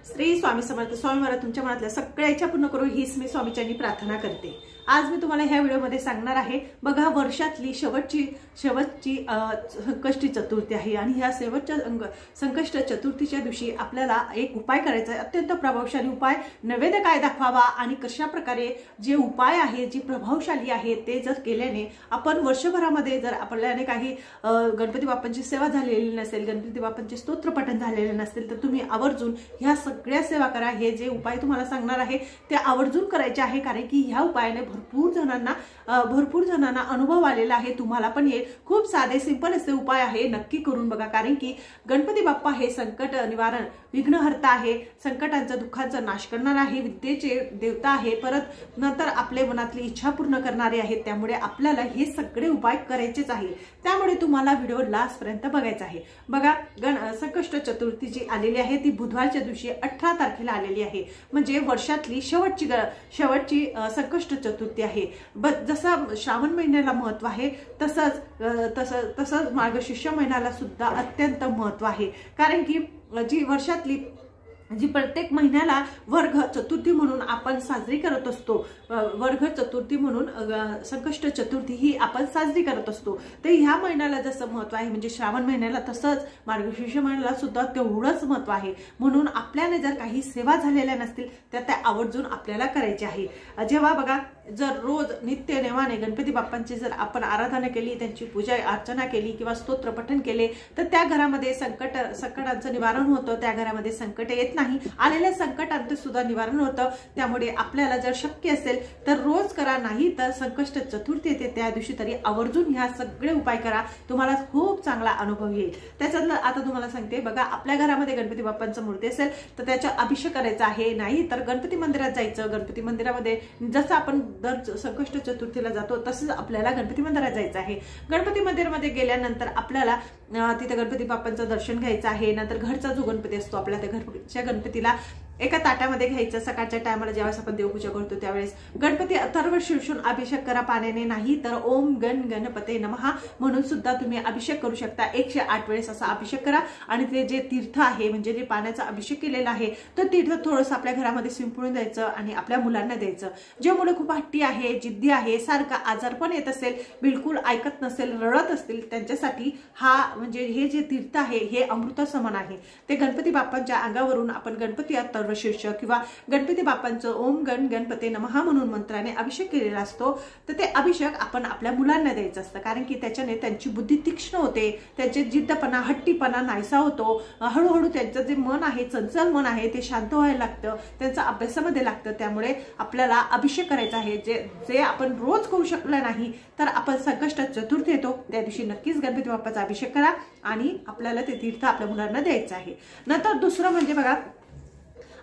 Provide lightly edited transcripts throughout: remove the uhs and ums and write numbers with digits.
श्री स्वामी समर्थ स्वामी महाराज तुमच्या मनातल्या सगळ्या इच्छा पूर्ण करू हीच मी स्वामीच्यांनी प्रार्थना करते। आज मी तुम्हाला ह्या व्हिडिओमध्ये सांगणार आहे बघा वर्षातली शेवटची संकष्टी चतुर्थी आहे आणि ह्या शेवटच्या संकष्ट चतुर्थीच्या दिवशी आपल्याला एक उपाय करायचा आहे, अत्यंत प्रभावशाली उपाय। नैवेद्य काय दाखवावा आणि कशा प्रकारे जे उपाय आहे जे प्रभावशाली आहे ते जर केल्याने आपण वर्षभरामध्ये जर आपल्याने काही गणपती बाप्पांची सेवा झालेली नसेल, गणपती बाप्पांचे स्तोत्र पठण झालेले नसेल तर तुम्ही आवर्जून ह्या सगळ्या सेवा करा। हे जे उपाय तुम्हाला सांगणार आहे ते आवर्जून करायचे आहे, कारण की ह्या उपायाने भरपूर जणांना अनुभव आलेला आहे। तुम्हाला पण हे खूप साधे सिंपल असे उपाय आहे, नक्की करून बघा। कारण की गणपती बाप्पा हे संकट निवारण विघ्नहर्ता आहे, संकटांचा दुःखांचा नाश करणारा आहे, विद्येचे देवता आहे, परत नंतर आपले मनातली इच्छा पूर्ण करणारे आहेत। त्यामुळे आपल्याला हे सगळे उपाय करायचेच आहे, त्यामुळे तुम्हाला व्हिडिओ लास्ट पर्यंत बघायचा आहे। बघा संकष्ट चतुर्थी जी आलेली आहे ती बुधवारच्या दिवशी 18 तारखेला आलेली आहे, म्हणजे वर्षातली शेवटची संकष्ट चतुर्थी आहे। जसं श्रावण महिन्याला महत्व आहे तसंच मार्गशीर्ष महिन्याला सुद्धा अत्यंत महत्व आहे। कारण की जी प्रत्येक महिन्याला वर्घ चतुर्थी म्हणून आपण साजरी करत असतो, वर्घ चतुर्थी म्हणून संकष्ट चतुर्थी ही आपण साजरी करत असतो। तर ह्या महिन्याला जसं महत्व आहे म्हणजे श्रावण महिन्याला तसंच मार्गशीर्ष महिन्याला सुद्धा तेवढंच महत्व आहे। म्हणून आपल्याने जर काही सेवा झालेल्या नसतील तर त्या आवर्जून आपल्याला करायची आहे। जेव्हा बघा जर रोज नित्य नेमाने गणपती बाप्पांची जर आपण आराधना केली, त्यांची पूजा अर्चना केली किंवा स्तोत्र पठण केले तर त्या घरामध्ये संकटांचं निवारण होतं, त्या घरामध्ये संकट येत नाही, आलेल्या संकटांचं सुद्धा निवारण होतं। त्यामुळे आपल्याला जर शक्य असेल तर रोज करा, नाही तर संकष्ट चतुर्थी येते त्या दिवशी तरी आवर्जून ह्या सगळे उपाय करा, तुम्हाला खूप चांगला अनुभव येईल। त्याच्यातलं आता तुम्हाला सांगते बघा, आपल्या घरामध्ये गणपती बाप्पांचा मूर्ती असेल तर त्याचा अभिषेक करायचा आहे, नाही तर गणपती मंदिरात जायचं। गणपती मंदिरामध्ये जसं आपण दर संकष्ट चतुर्थीला जातो तसंच आपल्याला गणपती मंदिरात जायचं आहे। गणपती मंदिरामध्ये गेल्यानंतर आपल्याला तिथे गणपती बाप्पांचं दर्शन घ्यायचं आहे। नंतर घरचा जो गणपती असतो आपल्या त्या घरच्या गणपतीला एका ताटामध्ये घ्यायचं। सकाळच्या टायमाला ज्यावेळेस आपण देवपूजा करतो त्यावेळेस गणपती अथर्व शीर्षून अभिषेक करा पाण्याने, नाही तर ओम गण गणपते नमः म्हणून सुद्धा तुम्ही अभिषेक करू शकता। 108 वेळेस असा अभिषेक करा आणि ते जे तीर्थ आहे म्हणजे जे पाण्याचा अभिषेक केलेला आहे तर तीर्थ थोडंसं आपल्या घरामध्ये शिंपडून द्यायचं आणि आपल्या मुलांना द्यायचं। जे मुलं खूप हट्टी आहे, जिद्दी आहे, सारखा आजार पण येत असेल, बिलकुल ऐकत नसेल, रडत असतील, त्यांच्यासाठी हा म्हणजे हे जे तीर्थ आहे हे अमृत समान आहे। ते गणपती बाप्पांच्या अंगावरून आपण गणपती शीर्ष किंवा गणपती बाप्पांचं ओम गण गणपते नमः म्हणून मंत्राने अभिषेक केलेला असतो, तर ते अभिषेक आपण आपल्या मुलांना द्यायचं असतं। कारण की त्याच्याने त्यांची बुद्धी तीक्ष्ण होते, त्यांचे जिद्दपणा हट्टीपणा नाहीसा होतो, हळूहळू त्यांचं जे मन आहे, चंचल मन आहे ते शांत व्हायला लागतं, त्यांचं अभ्यासामध्ये लागतं। त्यामुळे आपल्याला अभिषेक करायचा आहे, जे आपण रोज करू शकलं नाही तर आपण संकष्ट चतुर्थी येतो त्या दिवशी नक्कीच गणपती बाप्पाचा अभिषेक करा आणि आपल्याला ते तीर्थ आपल्या मुलांना द्यायचं आहे। नंतर दुसरं म्हणजे बघा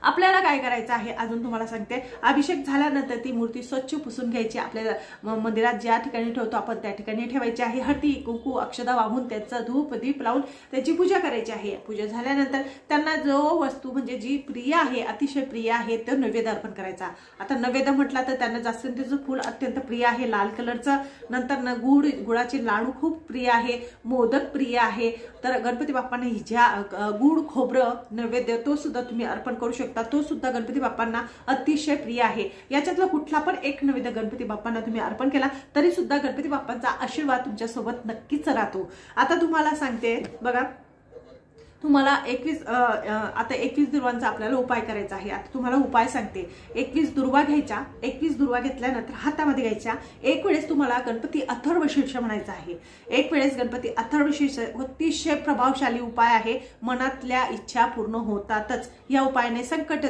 आपल्याला काय करायचं आहे अजून तुम्हाला सांगते। अभिषेक झाल्यानंतर ती मूर्ती स्वच्छ पुसून घ्यायची, आपल्या मंदिरात ज्या ठिकाणी ठेवतो आपण त्या ठिकाणी ठेवायची आहे। हळदी कुंकू अक्षदा वाहून त्याचं धूप दीप लावून त्याची पूजा करायची आहे। पूजा झाल्यानंतर त्यांना जो वस्तू म्हणजे जी प्रिय आहे, अतिशय प्रिय आहे, तो नैवेद्य अर्पण करायचा। आता नैवेद्य म्हटला तर त्यांना जास्वंदीचं फूल अत्यंत प्रिय आहे लाल कलरचं, नंतर गुळाचे लाडू खूप प्रिय आहे, मोदक प्रिय आहे, तर गणपती बाप्पांना हिच्या गुळ खोबरं नैवेद्य तो सुद्धा तुम्ही अर्पण करू शकता, तो सुद्धा गणपती बाप्पांना अतिशय प्रिय आहे। याच्यातला कुठला पण एक नैवेद्य गणपती बाप्पांना तुम्ही अर्पण केला तरी सुद्धा गणपती बाप्पांचा आशीर्वाद तुमच्या सोबत नक्कीच राहतो। आता तुम्हाला सांगते बघा, तुम्हाला 21 दुर्वांचा आपल्याला उपाय करायचा आहे। आता तुम्हाला उपाय सांगते। 21 दुर्वा घ्यायच्या, 21 दुर्वा घेतल्यानंतर हातामध्ये घ्यायच्या। एक वेळेस तुम्हाला गणपती अथर्व शीर्ष म्हणायचं आहे, एक वेळेस गणपती अथर्व शीर्ष अतिशय प्रभावशाली उपाय आहे, मनातल्या इच्छा पूर्ण होतातच। या उपायाने संकट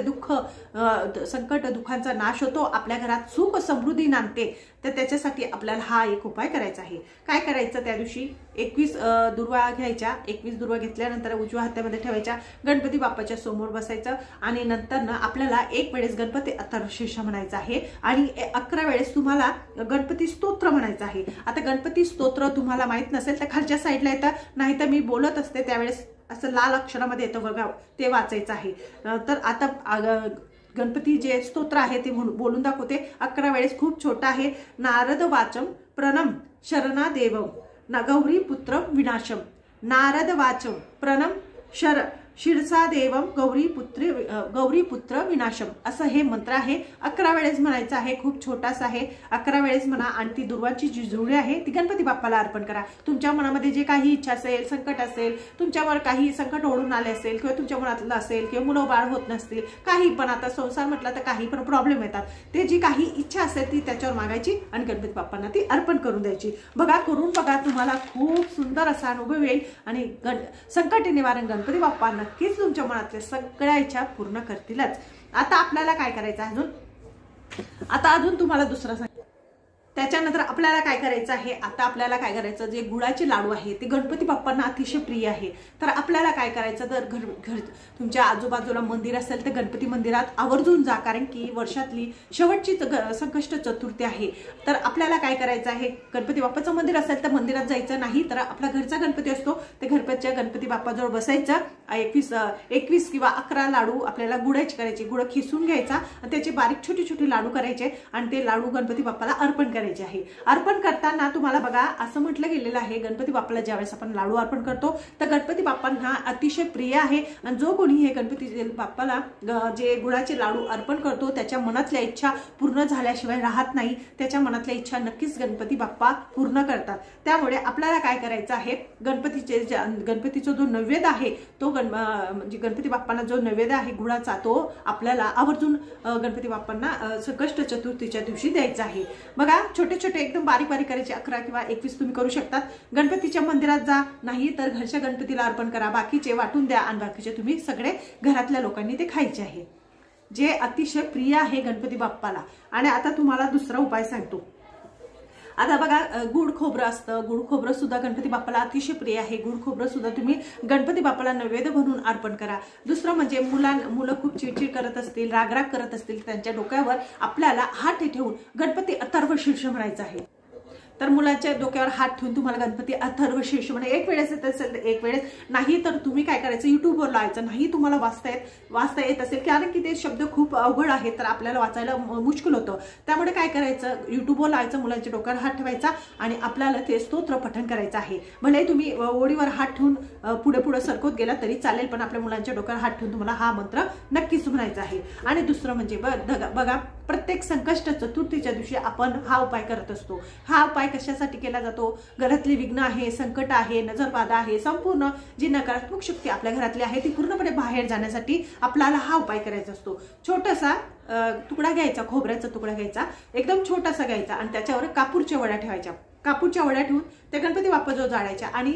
दुःखांचा नाश होतो, आपल्या घरात सुख समृद्धी नांदते। तर त्याच्यासाठी आपल्याला हा एक उपाय करायचा आहे। काय करायचं त्या दिवशी 21 दुर्वा घ्यायच्या, 21 दुर्वा घेतल्यानंतर उजव्या हातामध्ये ठेवायच्या, गणपती बाप्पाच्या समोर बसायचं आणि नंतर आपल्याला एक वेळेस गणपती अथर्व शीर्ष म्हणायचं आहे आणि 11 वेळेस तुम्हाला गणपती स्तोत्र म्हणायचं आहे। आता गणपती स्तोत्र तुम्हाला माहित नसेल तर खालच्या साईडला येतं, नाही तर मी बोलत असते त्यावेळेस असं लाल अक्षरामध्ये येतं बघा, ते वाचायचं आहे। तर आता गणपती जे स्तोत्र आहे ते बोलून दाखवते। 11 वेळेस खूप छोटा आहे। नारद वाचम प्रणम शरणादेवम गौरी पुत्र विनाशम, नारद वाचम प्रणम शिरसा देवम गौरीपुत्र विनाशम असं हे मंत्र आहे। 11 वेळेस म्हणायचं आहे, खूप छोटासा आहे, 11 वेळेस म्हणा आणि ती दुर्वांची जी जुळी आहे ती गणपती बाप्पाला अर्पण करा। तुमच्या मनामध्ये जे काही इच्छा असेल, संकट असेल, तुमच्यावर काही संकट ओढून आले असेल किंवा तुमच्या मनातलं असेल किंवा मुलं बाळ होत नसतील, काही पण आता संसार म्हटलं तर काही पण प्रॉब्लेम येतात, ते जी काही इच्छा असेल ती त्याच्यावर मागायची आणि गणपती बाप्पांना ती अर्पण करून द्यायची। बघा, करून बघा, तुम्हाला खूप सुंदर असा अनुभव येईल आणि संकट निवारण गणपती बाप्पा नक्कीच तुमच्या मनातल्या सगळ्या इच्छा पूर्ण करतीलच। आता आपल्याला काय करायचं अजून तुम्हाला दुसरं सांग, त्याच्यानंतर आपल्याला काय करायचं आहे, आता आपल्याला काय करायचं, जे गुळाचे लाडू आहे ते गणपती बाप्पांना अतिशय प्रिय आहे। तर आपल्याला काय करायचं, तर घर तुमच्या आजूबाजूला मंदिर असेल तर गणपती मंदिरात आवर्जून जा, कारण की वर्षातली शेवटची संकष्ट चतुर्थी आहे। तर आपल्याला काय करायचं आहे, गणपती बाप्पाचं मंदिर असेल तर मंदिरात जायचं नाही, तर आपला घरचा गणपती असतो ते घरच्या गणपती बाप्पाजवळ बसायचं। 21 किंवा 11 लाडू आपल्याला गुळाचे करायचे, गुळ खिसून घ्यायचा आणि त्याचे बारीक छोटे छोटे लाडू करायचे आणि ते लाडू गणपती बाप्पाला अर्पण करायचे आहे। अर्पण करताना तुम्हाला बघा असं म्हटलं गेलेलं आहे, गणपती बाप्पाला ज्यावेळेस आपण लाडू अर्पण करतो तर गणपती बाप्पांना अतिशय प्रिय आहे आणि जो कोणी हे गणपती बाप्पाला जे गुळाचे लाडू अर्पण करतो त्याच्या मनातल्या इच्छा पूर्ण झाल्याशिवाय राहत नाही, त्याच्या मनातल्या इच्छा नक्कीच गणपती बाप्पा पूर्ण करतात। त्यामुळे आपल्याला काय करायचं आहे, गणपतीचा जो नैवेद्य आहे तो म्हणजे गणपती बाप्पांना जो नैवेद्य आहे गुळाचा तो आपल्याला आवर्जून गणपती बाप्पांना संकष्ट चतुर्थीच्या दिवशी द्यायचा आहे। बघा, छोटे छोटे एकदम बारीक बारीक करायचे, 11 किंवा 21 तुम्ही करू शकतात। गणपतीच्या मंदिरात जा, नाही तर घरच्या गणपतीला अर्पण करा, बाकीचे वाटून द्या आणि बाकीचे तुम्ही सगळे घरातल्या लोकांनी ते खायचे आहे, जे अतिशय प्रिय आहे गणपती बाप्पाला। आणि आता तुम्हाला दुसरा उपाय सांगतो। आता बघा, गुड खोबरं असतं, गुड खोबरं सुद्धा गणपती बाप्पाला अतिशय प्रिय आहे। गुड खोबरं सुद्धा तुम्ही गणपती बाप्पाला नैवेद्य बनवून अर्पण करा। दुसरं म्हणजे मुलं खूप चिडचिड करत असतील, रागराग करत असतील, त्यांच्या डोक्यावर आपल्याला हात ठेवून गणपती अथर्व शीर्ष म्हणायचं आहे। तर मुलाच्या डोक्यावर हात ठेवून तुम्हाला गणपती अथर्व शीर्ष म्हणा, एक वेळेस येत असेल एक वेळेस, नाही तर तुम्ही काय करायचं, युट्यूबवर लावायचं, नाही तुम्हाला वाचता येत असेल, कारण की ते शब्द खूप अवघड आहेत तर आपल्याला वाचायला मुश्किल होतं, त्यामुळे काय करायचं, युट्यूबवर लावायचं, मुलांच्या डोक्यावर हात ठेवायचा आणि आपल्याला ते स्तोत्र पठण करायचं आहे। भले तुम्ही ओळीवर हात ठेवून पुढे पुढे सरकवत गेला तरी चालेल, पण आपल्या मुलांच्या डोक्यावर हात ठेवून तुम्हाला हा मंत्र नक्कीच म्हणायचा आहे। आणि दुसरं म्हणजे बघा, प्रत्येक संकष्ट चतुर्थीच्या दिवशी आपण हा उपाय करत असतो। हा उपाय कशासाठी केला जातो, घरातली विघ्न आहे, संकट आहे, नजरबाधा आहे, संपूर्ण जी नकारात्मक शक्ती आपल्या घरातली आहे ती पूर्णपणे बाहेर जाण्यासाठी आपल्याला हा उपाय करायचा असतो। छोटासा तुकडा घ्यायचा, खोबऱ्याचा तुकडा घ्यायचा, एकदम छोटासा घ्यायचा आणि त्याच्यावर कापूरच्या वड्या ठेवायच्या, कापूरच्या वड्या ठेवून त्या गणपती बाप्पाजवळ जाळायच्या आणि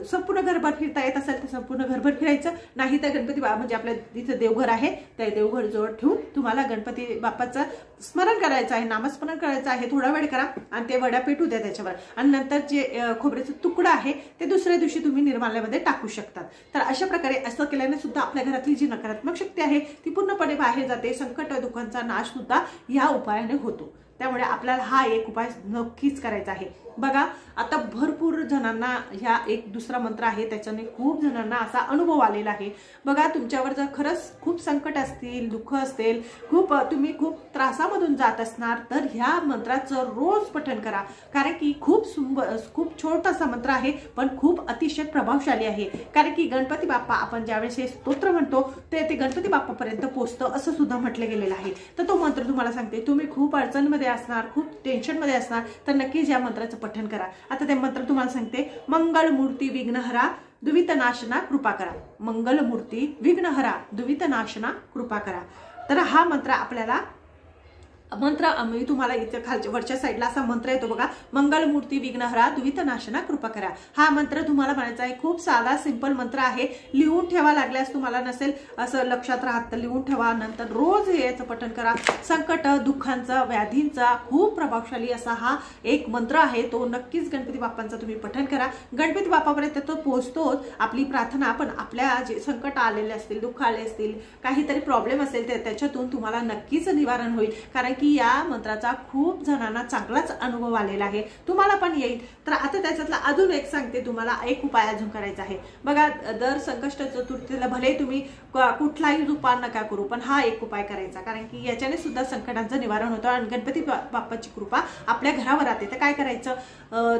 संपूर्ण घरभर फिरता येत असेल तर संपूर्ण घरभर फिरायचं, नाही तर गणपती म्हणजे आपल्या जिथे देवघर आहे त्या देवघर जवळ ठेवून तुम्हाला गणपती बाप्पाचं स्मरण करायचं आहे, नामस्मरण करायचं आहे, थोडा वेळ करा आणि ते वड्या पेटू द्या त्याच्यावर आणि नंतर जे खोबऱ्याचा तुकडा आहे ते दुसऱ्या दिवशी तुम्ही निर्माल्यामध्ये टाकू शकतात। तर अशा प्रकारे असं केल्याने सुद्धा आपल्या घरातली जी नकारात्मक शक्ती आहे ती पूर्णपणे बाहेर जाते, संकट दुःखांचा नाश सुद्धा या उपायाने होतो। त्यामुळे आपल्याला हा एक उपाय नक्कीच करायचा आहे। बघा, आता भरपूर जणांना ह्या एक दुसरा मंत्र आहे त्याच्याने खूप जणांना असा अनुभव आलेला आहे। बघा, तुमच्यावर जर खरंच खूप संकट असतील, दुःख असेल, तुम्ही खूप त्रासामधून जात असणार तर ह्या मंत्राचं रोज पठण करा, कारण की खूप छोटासा मंत्र आहे पण खूप अतिशय प्रभावशाली आहे। कारण की गणपती बाप्पा आपण ज्यावेळेस हे स्तोत्र म्हणतो ते गणपती बाप्पापर्यंत पोहोचतं असं सुद्धा म्हटलं गेलेलं आहे। तर तो मंत्र तुम्हाला सांगते, तुम्ही खूप अडचणमध्ये असणार, खूप टेन्शनमध्ये असणार तर नक्कीच या मंत्राचं पठण करा। आता ते मंत्र तुम्हाला सांगते, मंगलमूर्ती विघ्नहरा दुवितनाशना कृपा करा, मंगलमूर्ती विघ्नहरा दुवितनाशना कृपा करा। तर हा मंत्र आपल्याला मी तुम्हाला इथे खालच्या वरच्या साईडला असा मंत्र येतो बघा, मंगलमूर्ती विघ्नहरा दुवितनाशना कृपा करा। हा मंत्र तुम्हाला म्हणायचा आहे, खूप साधा सिंपल मंत्र आहे, लिहून ठेवा, लागल्यास तुम्हाला नसेल असं लक्षात राहत तर लिहून ठेवा, नंतर रोज याचं पठण करा। संकट दुःखांचा व्याधींचा खूप प्रभावशाली असा हा एक मंत्र आहे, तो नक्कीच गणपती बाप्पांचा तुम्ही पठण करा। गणपती बाप्पापर्यंत तो पोहोचतोच, आपली प्रार्थना पण आपल्या जे संकट आलेले असतील, दुःख आले असतील, काहीतरी प्रॉब्लेम असेल तर त्याच्यातून तुम्हाला नक्कीच निवारण होईल, कारण की या मंत्राचा खूप जणांना चांगलाच अनुभव आलेला आहे, तुम्हाला पण येईल। तर आता त्याच्यातला अजून एक सांगते, तुम्हाला एक उपाय अजून करायचा आहे। बघा, दर संकष्ट चतुर्थीला भले तुम्ही कुठलाही उपाय नका करू पण हा एक उपाय करायचा, कारण की याच्याने सुद्धा संकटांचं निवारण होतं आणि गणपती बाप्पाची कृपा आपल्या घरावर राहते। तर काय करायचं,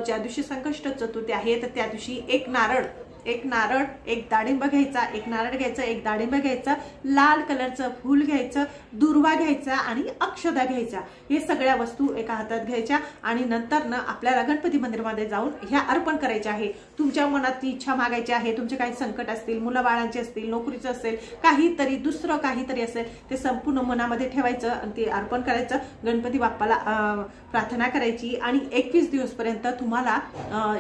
ज्या दिवशी संकष्ट चतुर्थी आहे तर त्या दिवशी एक नारळ एक नारळ, एक डाळिंब घ्यायचा, एक नारळ घ्यायचं, एक डाळिंब घ्यायचं, लाल कलरचं फूल घ्यायचं, दुर्वा घ्यायचा आणि अक्षदा घ्यायच्या. हे सगळ्या वस्तू एका हातात घ्यायच्या आणि नंतर ना आपल्याला गणपती मंदिरामध्ये जाऊन ह्या अर्पण करायचे आहे. तुमच्या मनात इच्छा मागायची आहे, तुमचे काही संकट असतील, मुलं बाळांचे असतील, नोकरीचं असेल, काहीतरी दुसरं काहीतरी असेल, ते संपूर्ण मनामध्ये ठेवायचं आणि ते अर्पण करायचं. गणपती बाप्पाला प्रार्थना करायची आणि 21 दिवसपर्यंत तुम्हाला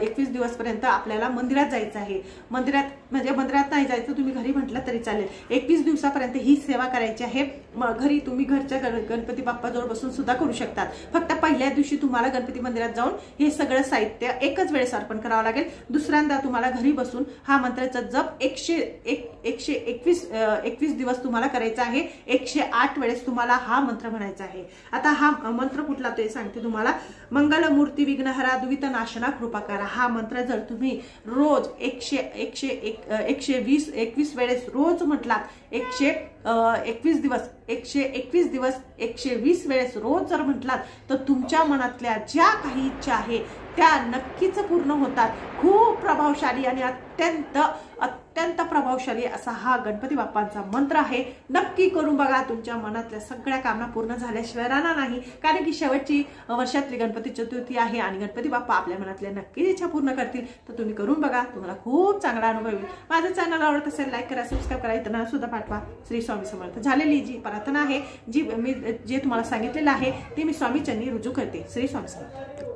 21 दिवसपर्यंत आपल्याला मंदिरात जायचं आहे. मंदिरात म्हणजे मंदिरात नाही जायचं, तुम्ही घरी म्हटलं तरी चालेल. 21 दिवसापर्यंत ही सेवा करायची आहे. घरी तुम्ही घरच्या गणपती बाप्पाजवळ बसून सुद्धा करू शकतात. फक्त पहिल्या दिवशी तुम्हाला गणपती मंदिरात जाऊन हे सगळं साहित्य एकच वेळेस अर्पण करावं लागेल. दुसऱ्यांदा तुम्हाला घरी बसून हा मंत्राचा जप 121 दिवस तुम्हाला करायचा आहे. 108 वेळेस तुम्हाला हा मंत्र म्हणायचा आहे. आता हा मंत्र कुठला ते सांगते तुम्हाला. मंगल मूर्ती विघ्नहरा दुवित नाशना कृपाकारा. हा मंत्र जर तुम्ही रोज 121 वेळेस रोज म्हटलात, 121 दिवस 120 वेळेस रोज जर म्हटलात तर तुमच्या मनातल्या ज्या काही इच्छा आहे त्या नक्कीच पूर्ण होतात. खूप प्रभावशाली आणि अत्यंत प्रभावशाली असा हा गणपती बाप्पांचा मंत्र आहे. नक्की करून बघा. तुमच्या मनातल्या सगळ्या कामना पूर्ण झाल्याशिवाय राहणार नाही. कारण की शेवटची वर्षातली गणपती चतुर्थी आहे आणि गणपती बाप्पा आपल्या मनातल्या नक्की इच्छा पूर्ण करतील. तर तुम्ही करून बघा, तुम्हाला खूप चांगला अनुभव येईल. माझं चॅनल आवडत असेल लाईक करा, सबस्क्राईब करा, इतरांना सुद्धा पाठवा. श्री स्वामी समर्थ. झालेली जी प्रार्थना आहे, जी मी जे तुम्हाला सांगितलेलं आहे ते मी स्वामी चरणी रुजू करते. श्री स्वामी समर्थ.